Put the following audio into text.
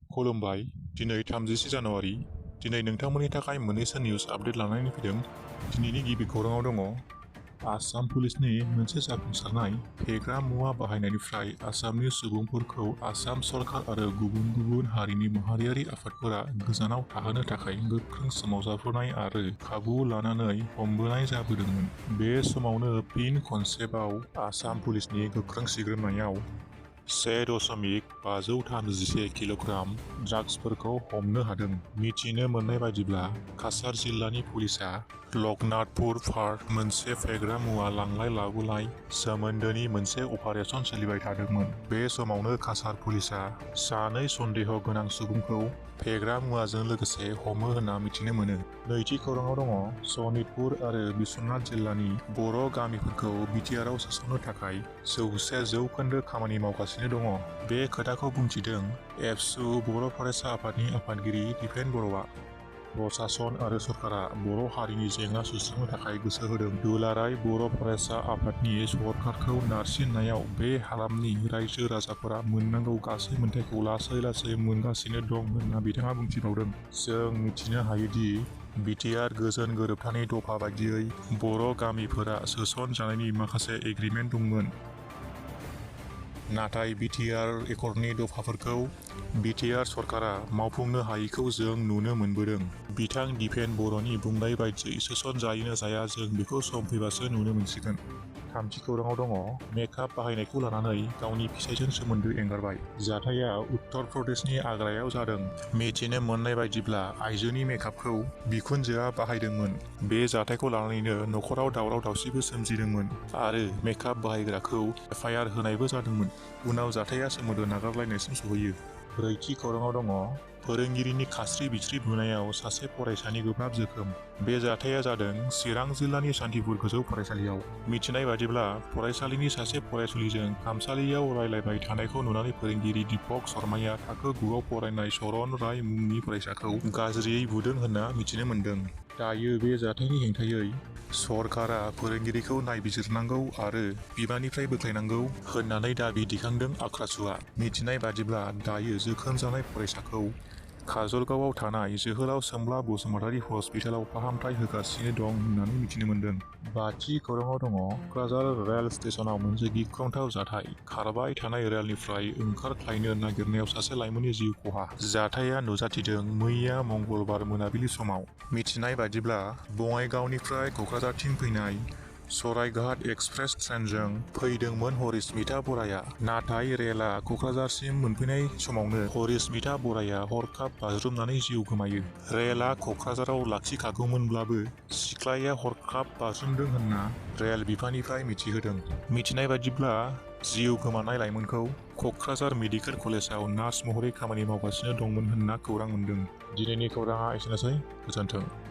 खुलुमबाय। दिनै 30 जानुवारि। दिनै नोंथांमोननि थाखाय मोननैसो निउज आपडेट लानानै फैदों। दिनैनि गिबि खौराङाव दङ आसाम पुलिसनि मोनसे जाफुंसारनाय फेग्रा मुवा बाहायनायनिफ्राय आसामनि सुबुंफोरखौ आसाम सरकार आरो गुबुन गुबुन हारिनि माहारियारि आफादफोरा गोजानाव थाहोनो थाखाय गोख्रों सोमावसारनाय आरो खाबु लानानै हमबोनाय जाबोदोंमोन। बे समावनो फिन खनसेबाव आसाम पुलिसनि गोख्रों सिग्रोमनायाव 1.531 किल'ग्राम ड्राग्सफोरखौ हमनो हादों। मिथिनो मोननाय बायदिब्ला काछार जिल्लानि पुलिसआ लखनाथपुर पार्क मोनसे फेग्रा मुवा लांलाय लाबोलाय सोमोन्दोनि मोनसे अपारेशन सोलिबाय थादोंमोन। बे समावनो काछार पुलिसआ सानै सन्देह गोनां सुबुंखौ फेग्रा मुवाजों लोगोसे हमो होनना मिथिनो मोनो। नैथि खौराङाव दङ सनितपुर आरो बिश्वनाथ जिल्लानि बर' गामिफोरखौ BTR आव सोसननो थाखाय 100% खामानि मावगासिनो दङ। बे खोथाखौ बुंथिदों एबसु बर' फरायसा आफादनि आफादगिरि दिपेन बर'आ। प्रसासन आरो सरकारा बर' हारिनि जेंना सुस्रांनो थाखाय गोसो होदों। दुलाराय बर' फरायसा आफादनि सरकारखौ नारसिननायाव बे हालामनि रायजो राजाफोरा मोननांगौ गासै मोनथायखौ लासै लासै मोनगासिनो दं होनना बिथाङा बुंथिबावदों। जों मिथिनो हायोदि BTR गोजोन गोरोबथानि दफा बायदियै बर' गामिफोरा सोसन जानायनि माखासे एग्रिमेन्ट दंमोन। नाथाय BTR एकर्डनि दफाफोरखौ BTR सरकारा मावफुंनो हायैखौ जों नुनो मोनबोदों। बिथां दिपेन बर'नि बुंनाय बायदियै सोसन जायो ना जाया जों बेखौ सम फैबासो नुनो मोनसिगोन। थामथि खौराङाव दङ मेकआप बाहायनायखौ लानानै गावनि फिसायजों सोमोन्दो एंगारबाय। जाथाया उत्तर प्रदेशनि आग्रायाव जादों। मिथिनो मोननाय बायदिब्ला आइजोनि मेकआपखौ बिखुनजोआ बाहायदोंमोन। बे जाथायखौ लानानैनो नखराव दावराव दावसिबो सोमजिदोंमोन आरो मेकआप बाहायग्राखौ FIR होनायबो जादोंमोन। उनाव जाथाया सोमोन्दो नागारलायनायसिम सहैयो। ब्रैथि खौराङाव दङ फोरोंगिरिनि खास्रि बिस्रि बुनायाव सासे फरायसानि गोब्राब जोखोम। बे जाथाया जादों चिरां जिल्लानि सान्थिपुर गोजौ फरायसालियाव। मिथिनाय बादिब्ला फरायसालिनि सासे फरायसुलिजों खामसालियाव रायलायबाय थानायखौ नुनानै फोरोंगिरि दीपक शर्माया थाखो 9आव फरायनाय शरण राय मुंनि फरायसाखौ गाज्रियै बुदों होनना मिथिनो मोन्दों। दायो बे जाथायनि हेंथायै सरकारा फोरोंगिरिखौ नायबिजिरनांगौ आरो बिबाननिफ्राय बोख्लायनांगौ होननानै दाबि दिखांदों आक्रासुआ। मिथिनाय बादिब्ला दायो जोखोम जानाय फरायसाखौ काजलगावआव थानाय जोहोलाव सोमब्ला बसुमतारी हस्पिटालाव फाहामथाय होगासिनो दं होननानै मिथिनो मोन्दों। बाथि खौराङाव दङ क'क्राझार रेल स्टेशनाव मोनसे गिख्रंथाव जाथाय। खारबाय थानाय रेलनिफ्राय ओंखारख्लायनो नागिरनायाव सासे लाइमोननि जिउ खहा। जाथाया नुजाथिदों मैया मंगलबार मोनाबिलि समाव। मिथिनाय बादिब्ला बङाइगावनिफ्राय क'क्राझारथिं फैनाय सरायघाट एक्सप्रेस ट्रेनजों फैदोंमोन हरिस्मिता बराया। नाथाय रेलआ क'क्राझारसिम मोनफैनाय समावनो हरिस्मिता बराया हरखाब बाज्रुमनानै जिउ गोमायो। रेलआ क'क्राझाराव लाखिखागौमोनब्लाबो सिख्लाया हरखाब बाज्रुमदों होनना रेल बिफाननिफ्राय मिथिहोदों। मिथिनाय बादिब्ला जिउ गोमानाय लाइमोनखौ क'क्राझार मेडिकेल कलेजाव नार्स महरै खामानि मावगासिनो दंमोन होनना खौरां मोन्दों। दिनैनि खौराङा एसेनोसै। गोजोन्थों।